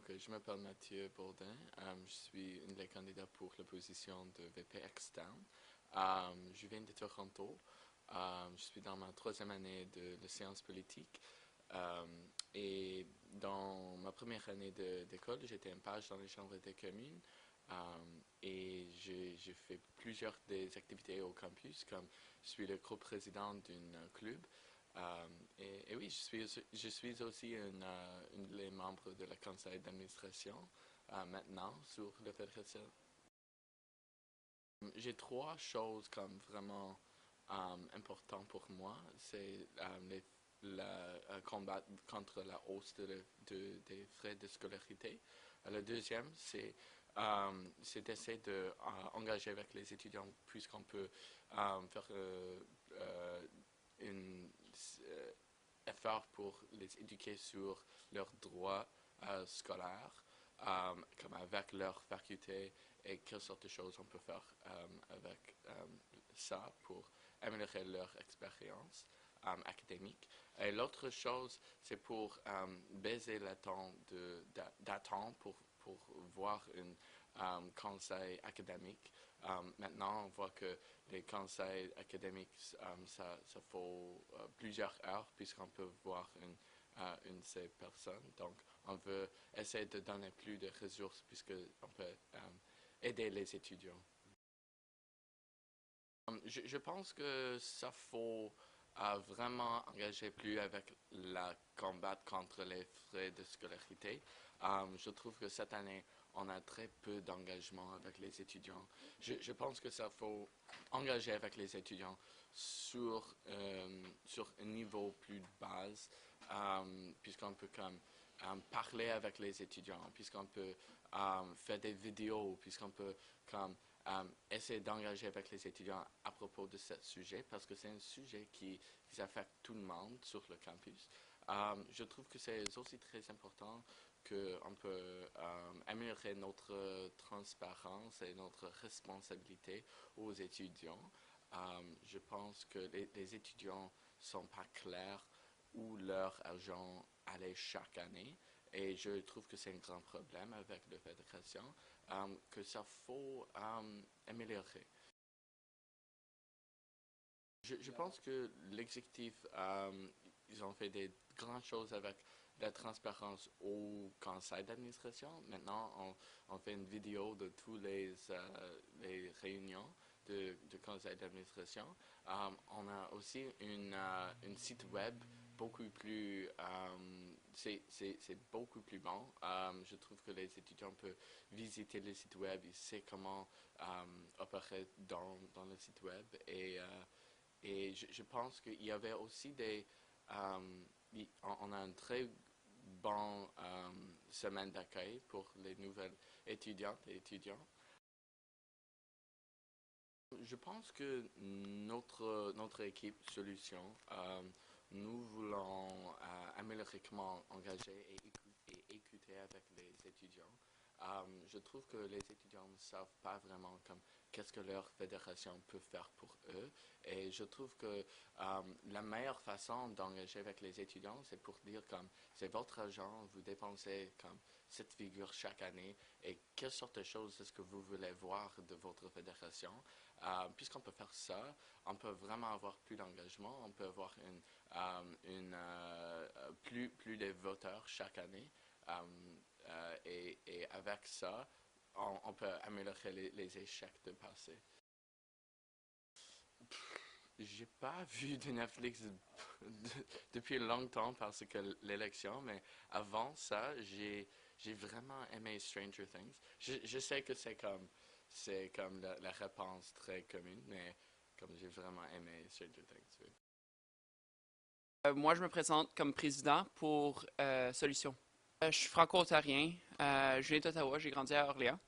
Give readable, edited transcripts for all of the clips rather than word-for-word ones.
Donc, je m'appelle Mathieu Bourdin. Je suis un des candidats pour la position de VP externe. Je viens de Toronto. Je suis dans ma troisième année de sciences politiques. Et dans ma première année d'école, j'étais un page dans les chambres des communes. Et j'ai fait plusieurs des activités au campus, comme je suis le co-président d'un club. Et oui, je suis aussi une des membres de la conseil d'administration maintenant sur la fédération. J'ai trois choses comme vraiment importantes pour moi. C'est le combat contre la hausse des frais de scolarité. Le deuxième, c'est d'essayer d'engager avec les étudiants puisqu'on peut faire un effort pour les éduquer sur leurs droits scolaires, comme avec leur faculté et quelles sortes de choses on peut faire avec ça pour améliorer leur expérience académique. Et l'autre chose, c'est pour baisser le temps d'attente pour voir un conseil académique. Maintenant, on voit que les conseils académiques, ça faut plusieurs heures puisqu'on peut voir une de ces personnes. Donc, on veut essayer de donner plus de ressources puisqu'on peut aider les étudiants. Je pense que ça faut vraiment engager plus avec la combat contre les frais de scolarité. Je trouve que cette année, on a très peu d'engagement avec les étudiants. Je pense que ça faut engager avec les étudiants sur un niveau plus de base, puisqu'on peut comme parler avec les étudiants, puisqu'on peut faire des vidéos, puisqu'on peut comme essayer d'engager avec les étudiants à propos de ce sujet, parce que c'est un sujet qui affecte tout le monde sur le campus. Je trouve que c'est aussi très important qu'on peut améliorer notre transparence et notre responsabilité aux étudiants. Je pense que les étudiants ne sont pas clairs où leur argent allait chaque année. Et je trouve que c'est un grand problème avec la fédération, que ça faut améliorer. Je pense que l'exécutif, ils ont fait des grandes choses avec la transparence au conseil d'administration. Maintenant, on fait une vidéo de toutes les réunions de conseil d'administration. On a aussi une site web beaucoup plus, c'est beaucoup plus bon. Je trouve que les étudiants peuvent visiter le site web, ils savent comment opérer dans le site web et je pense qu'il y avait aussi on a une très bonne semaine d'accueil pour les nouvelles étudiantes et étudiants. Je pense que notre équipe Solution, nous voulons améliorer comment engager et écouter avec les étudiants. Je trouve que les étudiants ne savent pas vraiment qu'est-ce que leur fédération peut faire pour eux. Et je trouve que la meilleure façon d'engager avec les étudiants, c'est pour dire comme c'est votre argent, vous dépensez comme cette figure chaque année et quelle sorte de choses est-ce que vous voulez voir de votre fédération. Puisqu'on peut faire ça, on peut vraiment avoir plus d'engagement, on peut avoir plus de voteurs chaque année. Et avec ça, on peut améliorer les échecs de passé. J'ai pas vu de Netflix depuis longtemps parce que l'élection, mais avant ça, j'ai vraiment aimé Stranger Things. Je sais que c'est comme la réponse très commune, mais comme j'ai vraiment aimé Stranger Things. Oui. Moi, je me présente comme président pour Solution. Je suis franco-ontarien. Je viens d'Ottawa, j'ai grandi à Orléans.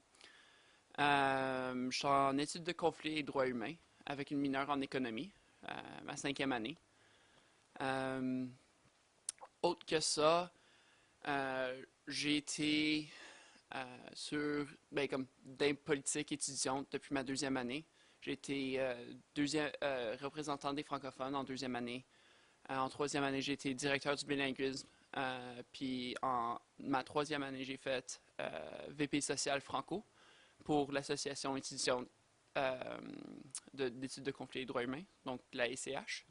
Je suis en études de conflits et droits humains avec une mineure en économie, ma cinquième année. Autre que ça, j'ai été comme dans politique étudiante depuis ma deuxième année. J'ai été représentant des francophones en deuxième année. En troisième année, j'ai été directeur du bilinguisme Puis en ma troisième année, j'ai fait VP social Franco pour l'association étudiante d'études de conflits et droits humains, donc la ECH.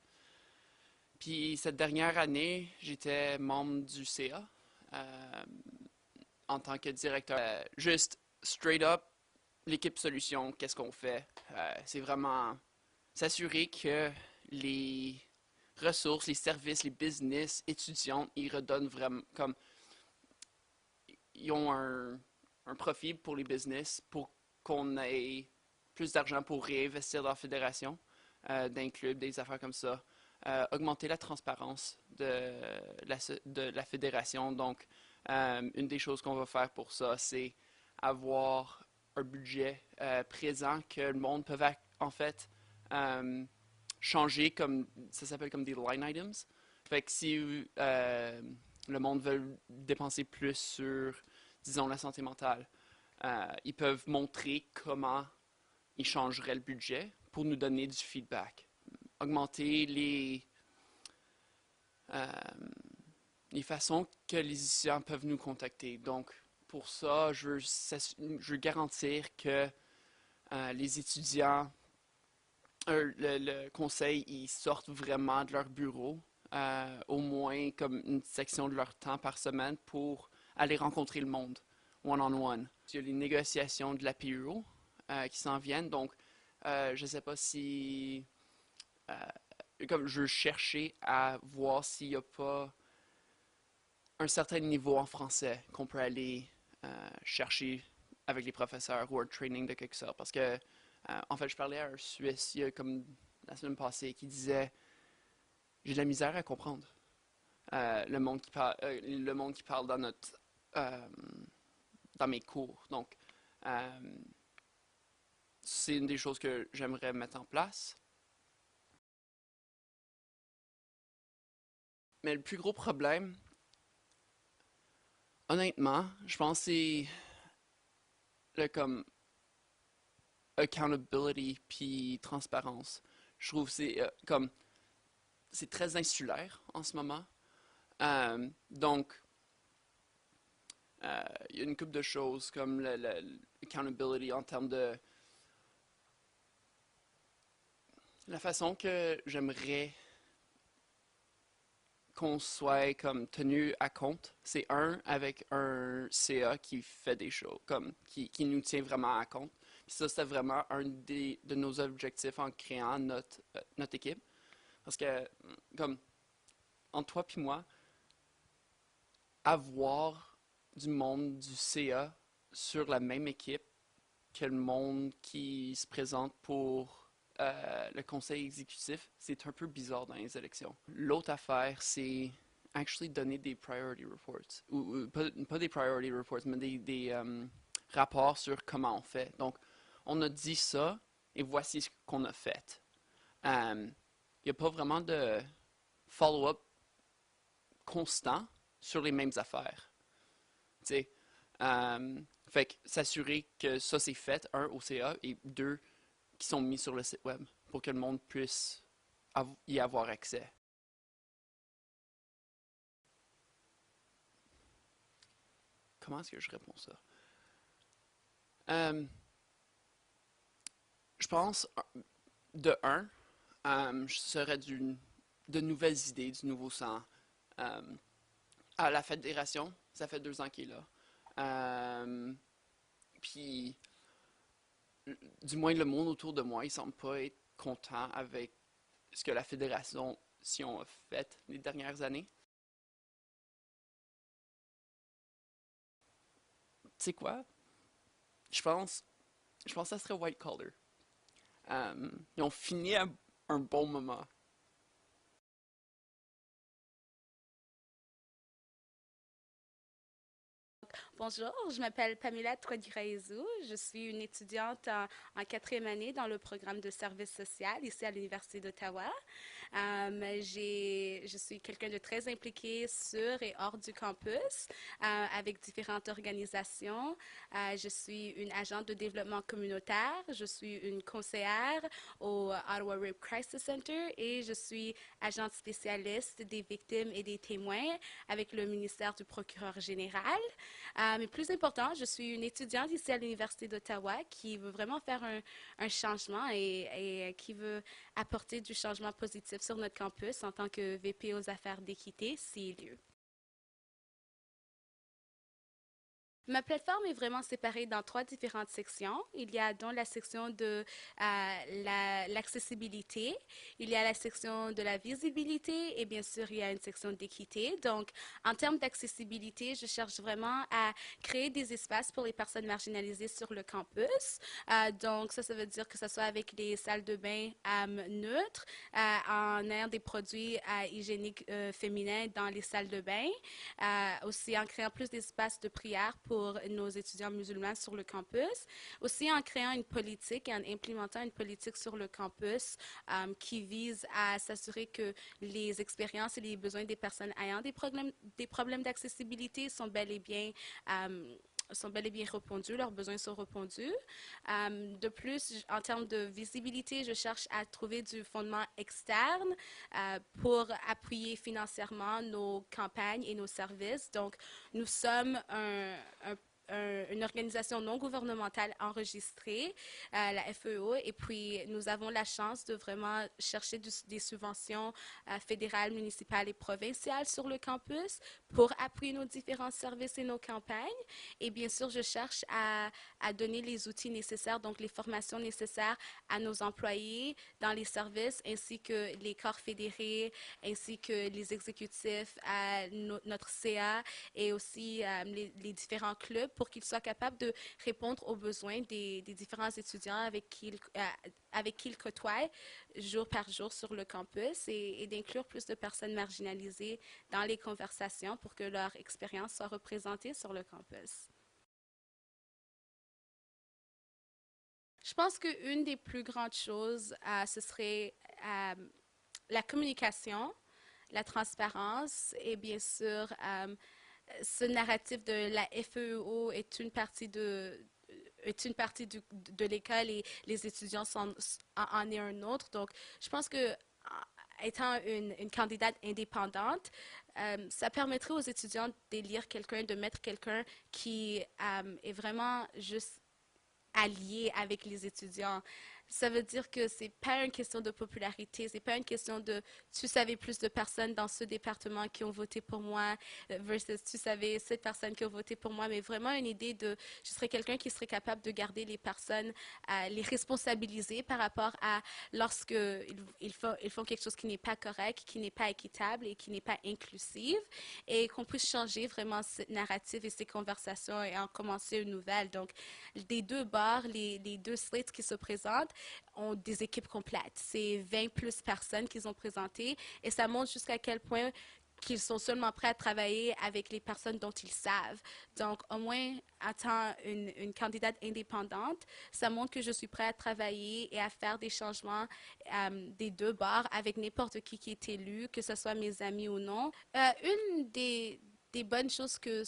Puis cette dernière année, j'étais membre du CA en tant que directeur. Juste straight up, l'équipe solution, qu'est-ce qu'on fait? C'est vraiment s'assurer que les ressources, les services, les business étudiants, ils redonnent vraiment comme ils ont un profit pour les business pour qu'on ait plus d'argent pour réinvestir dans la fédération, d'un club, des affaires comme ça. Augmenter la transparence de la fédération. Donc, une des choses qu'on va faire pour ça, c'est avoir un budget présent que le monde peut en fait changer comme ça s'appelle comme des line items. Fait que si le monde veut dépenser plus sur, disons, la santé mentale, ils peuvent montrer comment ils changeraient le budget pour nous donner du feedback. Augmenter euh, les façons que les étudiants peuvent nous contacter. Donc, pour ça, je veux garantir que les étudiants, le conseil, ils sortent vraiment de leur bureau, au moins comme une section de leur temps par semaine pour aller rencontrer le monde, one-on-one. Il y a les négociations de la PUO qui s'en viennent, donc je ne sais pas si comme je cherchais à voir s'il n'y a pas un certain niveau en français qu'on peut aller chercher avec les professeurs ou un training de quelque sorte. Parce que, en fait, je parlais à un Suisse comme la semaine passée qui disait j'ai de la misère à comprendre le monde qui parle euh, dans mes cours. Donc, c'est une des choses que j'aimerais mettre en place. Mais le plus gros problème, honnêtement, je pense que c'est le comme accountability puis transparence. Je trouve que c'est comme c'est très insulaire en ce moment. Donc, il y a une couple de choses comme l'accountability en termes de la façon que j'aimerais qu'on soit comme tenu à compte. C'est avec un CA qui fait des choses, comme qui nous tient vraiment à compte. Puis ça, c'était vraiment un de nos objectifs en créant notre équipe. Parce que, comme, entre toi et moi, avoir du monde du CA sur la même équipe que le monde qui se présente pour le conseil exécutif, c'est un peu bizarre dans les élections. L'autre affaire, c'est actually donner des priority reports. Ou pas des priority reports, mais des rapports sur comment on fait. Donc, on a dit ça et voici ce qu'on a fait. Il n'y a pas vraiment de follow-up constant sur les mêmes affaires. Tu sais, fait que s'assurer que ça c'est fait, un, au CA, et deux, qui sont mis sur le site web pour que le monde puisse y avoir accès. Comment est-ce que je réponds ça? Je pense, de un, je serais de nouvelles idées, du nouveau sang. À la fédération, ça fait 2 ans qu'il est là. Puis, du moins, le monde autour de moi, il semble pas être content avec ce que la fédération a fait les dernières années. Tu sais quoi? Je pense, je pense que ça serait White Collar. Ils ont fini à un bon moment. Bonjour, je m'appelle Pamela Trodiraizou. Je suis une étudiante en quatrième année dans le programme de service social ici à l'Université d'Ottawa. Je suis quelqu'un de très impliqué sur et hors du campus avec différentes organisations. Je suis une agente de développement communautaire. Je suis une conseillère au Ottawa Rape Crisis Center et je suis agente spécialiste des victimes et des témoins avec le ministère du procureur général. Mais plus important, je suis une étudiante ici à l'Université d'Ottawa qui veut vraiment faire un changement et qui veut apporter du changement positif sur notre campus en tant que VP aux affaires d'équité, s'il y a lieu. Ma plateforme est vraiment séparée dans trois différentes sections. Il y a donc la section de l'accessibilité, il y a la section de la visibilité et bien sûr, il y a une section d'équité. Donc, en termes d'accessibilité, je cherche vraiment à créer des espaces pour les personnes marginalisées sur le campus. Donc, ça veut dire que ce soit avec des salles de bain neutres, en ayant des produits hygiéniques féminins dans les salles de bain, aussi en créant plus d'espaces de prière pour nos étudiants musulmans sur le campus, aussi en créant une politique et en implémentant une politique sur le campus qui vise à s'assurer que les expériences et les besoins des personnes ayant des problèmes d'accessibilité sont bel et bien répondus, leurs besoins sont répondus. De plus, en termes de visibilité, je cherche à trouver du fondement externe pour appuyer financièrement nos campagnes et nos services. Donc, nous sommes une organisation non gouvernementale enregistrée, la FEO, et puis nous avons la chance de vraiment chercher des subventions fédérales, municipales et provinciales sur le campus pour appuyer nos différents services et nos campagnes. Et bien sûr, je cherche à donner les outils nécessaires, donc les formations nécessaires à nos employés dans les services, ainsi que les corps fédérés, ainsi que les exécutifs à notre CA et aussi les différents clubs pour qu'ils soient capables de répondre aux besoins des différents étudiants avec qui ils côtoient jour par jour sur le campus et d'inclure plus de personnes marginalisées dans les conversations pour que leur expérience soit représentée sur le campus. Je pense qu'une des plus grandes choses, ce serait la communication, la transparence et bien sûr ce narratif de la FEO est une partie de l'école et les étudiants en est un autre. Donc, je pense que étant une candidate indépendante, ça permettrait aux étudiants d'élire quelqu'un, de mettre quelqu'un qui est vraiment juste allié avec les étudiants. Ça veut dire que c'est pas une question de popularité, c'est pas une question de tu savais plus de personnes dans ce département qui ont voté pour moi versus tu savais cette personne qui a voté pour moi, mais vraiment une idée de je serais quelqu'un qui serait capable de garder les personnes, les responsabiliser par rapport à lorsque ils font quelque chose qui n'est pas correct, qui n'est pas équitable et qui n'est pas inclusive et qu'on puisse changer vraiment cette narrative et ces conversations et en commencer une nouvelle. Donc, des deux bords, les deux slates qui se présentent ont des équipes complètes. C'est 20 plus personnes qu'ils ont présentées et ça montre jusqu'à quel point qu'ils sont seulement prêts à travailler avec les personnes dont ils savent. Donc, au moins, en tant une candidate indépendante, ça montre que je suis prête à travailler et à faire des changements des deux bords avec n'importe qui est élu, que ce soit mes amis ou non. Une des bonnes choses que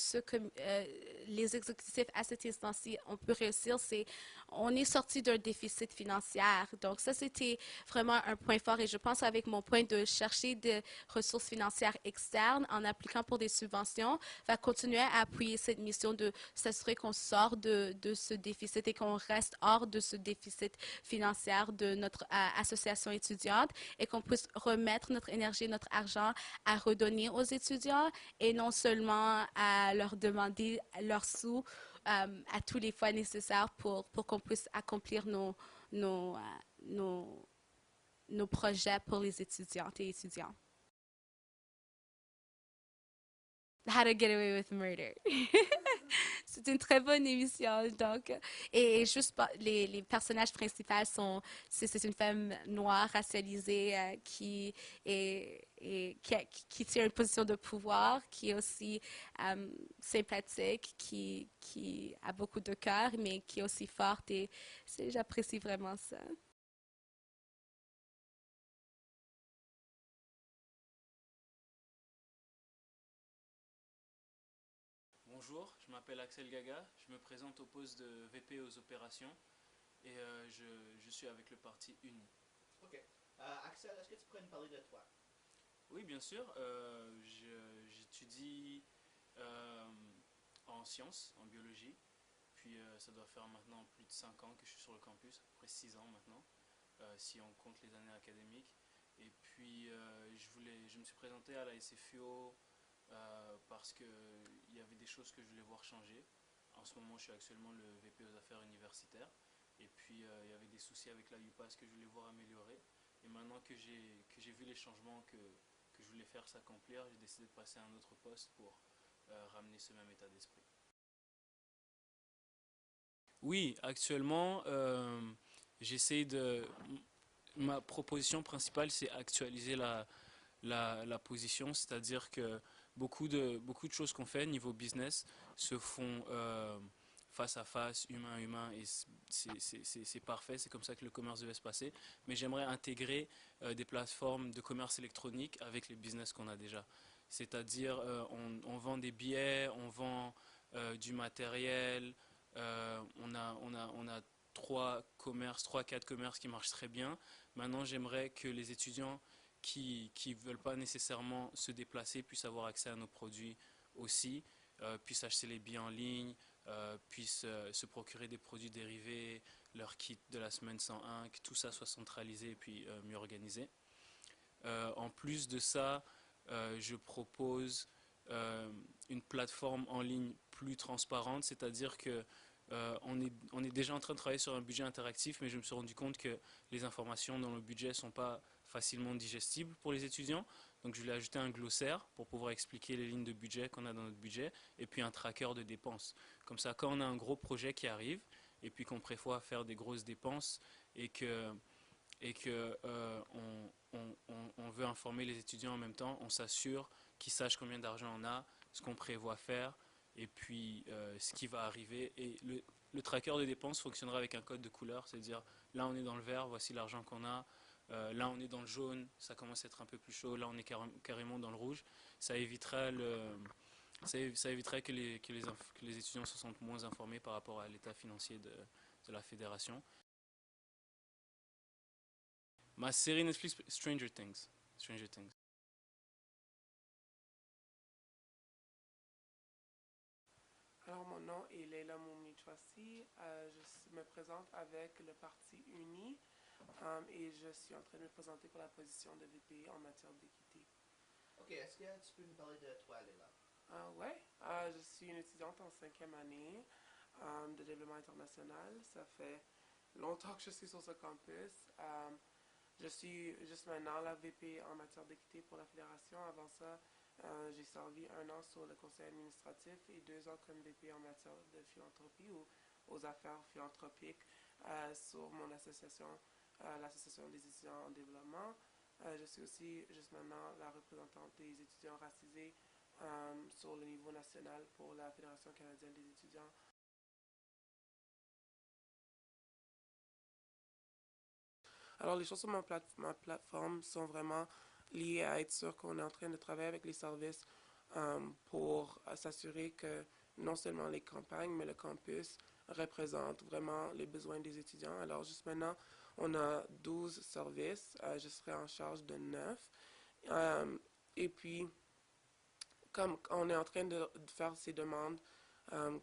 les exécutifs à cet instant-ci ont pu réussir, c'est on est sorti d'un déficit financier. Donc ça, c'était vraiment un point fort et je pense avec mon point de chercher des ressources financières externes en appliquant pour des subventions, va continuer à appuyer cette mission de s'assurer qu'on sort de ce déficit et qu'on reste hors de ce déficit financier de notre association étudiante et qu'on puisse remettre notre énergie, notre argent à redonner aux étudiants et non seulement à leur demander leurs sous à tous les fois nécessaires pour qu'on puisse accomplir nos, nos, nos projets pour les étudiantes et étudiants. How to Get Away with Murder. C'est une très bonne émission, donc. Et juste les personnages principaux c'est une femme noire racialisée qui tient une position de pouvoir, qui est aussi sympathique, qui a beaucoup de cœur, mais qui est aussi forte et j'apprécie vraiment ça. Bonjour, je m'appelle Axel Gaga, je me présente au poste de VP aux opérations et je suis avec le parti Uni. Ok. Axel, est-ce que tu pourrais nous parler de toi? Oui, bien sûr, j'étudie euh, en sciences, en biologie, puis ça doit faire maintenant plus de 5 ans que je suis sur le campus, à peu près 6 ans maintenant, si on compte les années académiques. Et puis je me suis présenté à la SFUO parce qu'il y avait des choses que je voulais voir changer. En ce moment, je suis actuellement le VP aux affaires universitaires. Et puis, il y avait des soucis avec la UPAS que je voulais voir améliorer. Et maintenant que j'ai vu les changements que je voulais faire s'accomplir, j'ai décidé de passer à un autre poste pour ramener ce même état d'esprit. Oui, actuellement, j'essaie de... Ma proposition principale, c'est actualiser la position, c'est-à-dire que beaucoup de choses qu'on fait niveau business se font face à face, humain à humain, et c'est parfait, c'est comme ça que le commerce devait se passer. Mais j'aimerais intégrer des plateformes de commerce électronique avec les business qu'on a déjà. C'est-à-dire, on vend des billets, on vend du matériel, on a trois, quatre commerces qui marchent très bien. Maintenant, j'aimerais que les étudiants qui ne veulent pas nécessairement se déplacer puissent avoir accès à nos produits aussi, puissent acheter les billets en ligne, puissent se procurer des produits dérivés, leur kit de la semaine 101, que tout ça soit centralisé et puis mieux organisé. En plus de ça, je propose une plateforme en ligne plus transparente, c'est-à-dire que on est déjà en train de travailler sur un budget interactif, mais je me suis rendu compte que les informations dans le budget ne sont pas facilement digestibles pour les étudiants. Donc je lui ai ajouté un glossaire pour pouvoir expliquer les lignes de budget qu'on a dans notre budget et puis un tracker de dépenses. Comme ça, quand on a un gros projet qui arrive et puis qu'on prévoit faire des grosses dépenses et que on veut informer les étudiants en même temps, on s'assure qu'ils sachent combien d'argent on a, ce qu'on prévoit faire et puis ce qui va arriver. Et le tracker de dépenses fonctionnera avec un code de couleur, c'est-à-dire là on est dans le vert, voici l'argent qu'on a, là on est dans le jaune, ça commence à être un peu plus chaud, là on est carrément dans le rouge. Ça évitera ça éviterait que les étudiants se sentent moins informés par rapport à l'état financier de la fédération. Ma série Netflix, Stranger Things. Stranger Things. Alors, mon nom est Leila Moumi-Chouassi. Je me présente avec le Parti Uni et je suis en train de me présenter pour la position de VP en matière d'équité. Ok, est-ce que tu peux nous parler de toi, Leila? Ouais, je suis une étudiante en 5e année de développement international. Ça fait longtemps que je suis sur ce campus. Je suis juste maintenant la VP en matière d'équité pour la fédération. Avant ça, j'ai servi 1 an sur le conseil administratif et 2 ans comme VP en matière de philanthropie ou aux affaires philanthropiques sur mon association, l'association des étudiants en développement. Je suis aussi juste maintenant la représentante des étudiants racisés sur le niveau national pour la Fédération canadienne des étudiants. Alors, les choses sur ma plateforme sont vraiment liées à être sûr qu'on est en train de travailler avec les services pour s'assurer que non seulement les campagnes, mais le campus représente vraiment les besoins des étudiants. Alors, juste maintenant, on a 12 services. Je serai en charge de 9. Et puis, comme on est en train de faire ces demandes,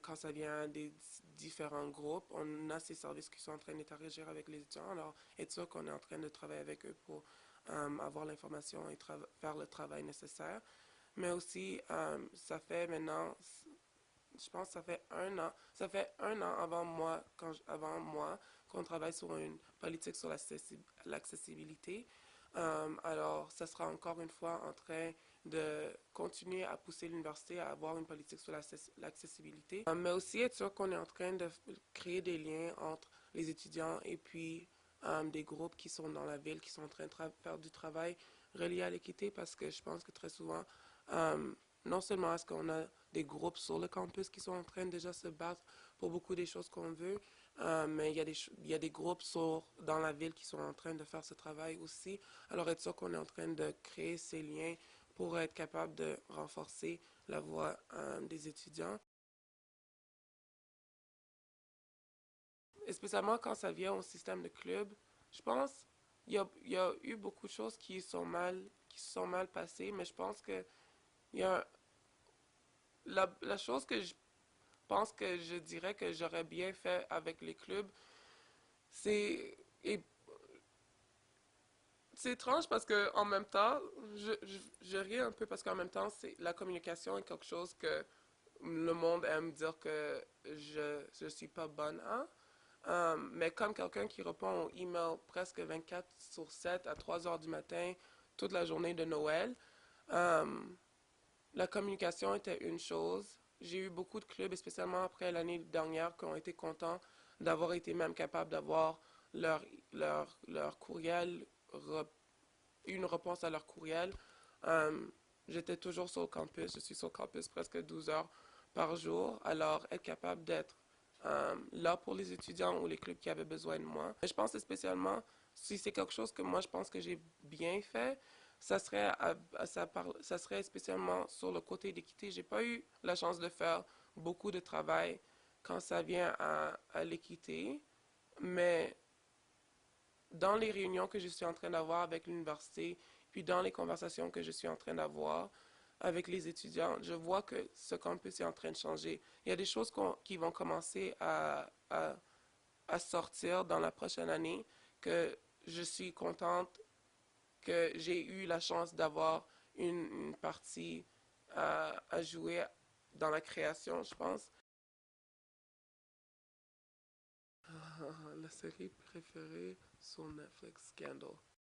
quand ça vient des différents groupes, on a ces services qui sont en train d'interagir avec les étudiants. Alors, être sûr qu'on est en train de travailler avec eux pour avoir l'information et faire le travail nécessaire. Mais aussi, ça fait maintenant, je pense que ça fait 1 an avant moi qu'on travaille sur une politique sur l'accessibilité. Alors, ça sera encore une fois en train de continuer à pousser l'université à avoir une politique sur l'accessibilité, mais aussi être sûr qu'on est en train de créer des liens entre les étudiants et puis des groupes qui sont dans la ville, qui sont en train de faire du travail relié à l'équité, parce que je pense que très souvent, non seulement est-ce qu'on a des groupes sur le campus qui sont en train déjà se battre pour beaucoup des choses qu'on veut, mais il y a des groupes dans la ville qui sont en train de faire ce travail aussi. Alors, être sûr qu'on est en train de créer ces liens pour être capable de renforcer la voix des étudiants. et spécialement quand ça vient au système de club, je pense il y a eu beaucoup de choses qui se sont mal passées, mais je pense que il y a la chose que je pense que je dirais que j'aurais bien fait avec les clubs, c'est et c'est étrange parce que en même temps, je ris un peu parce qu'en même temps, c'est la communication est quelque chose que le monde aime dire que je suis pas bonne à. Mais comme quelqu'un qui répond aux emails presque 24/7 à 3 heures du matin, toute la journée de Noël, euh, la communication était une chose. J'ai eu beaucoup de clubs, et spécialement après l'année dernière, qui ont été contents d'avoir été même capables d'avoir leur, leur courriel, une réponse à leur courriel. Euh, J'étais toujours sur le campus. Je suis sur le campus presque 12 heures par jour. Alors, être capable d'être là pour les étudiants ou les clubs qui avaient besoin de moi. Je pense spécialement, si c'est quelque chose que moi je pense que j'ai bien fait, ça serait, ça serait spécialement sur le côté d'équité. J'ai pas eu la chance de faire beaucoup de travail quand ça vient à l'équité, mais dans les réunions que je suis en train d'avoir avec l'université, puis dans les conversations que je suis en train d'avoir avec les étudiants, je vois que ce campus est en train de changer. Il y a des choses qui vont commencer à sortir dans la prochaine année que je suis contente que j'ai eu la chance d'avoir une partie à jouer dans la création, je pense. La série préférée sur Netflix, Scandal.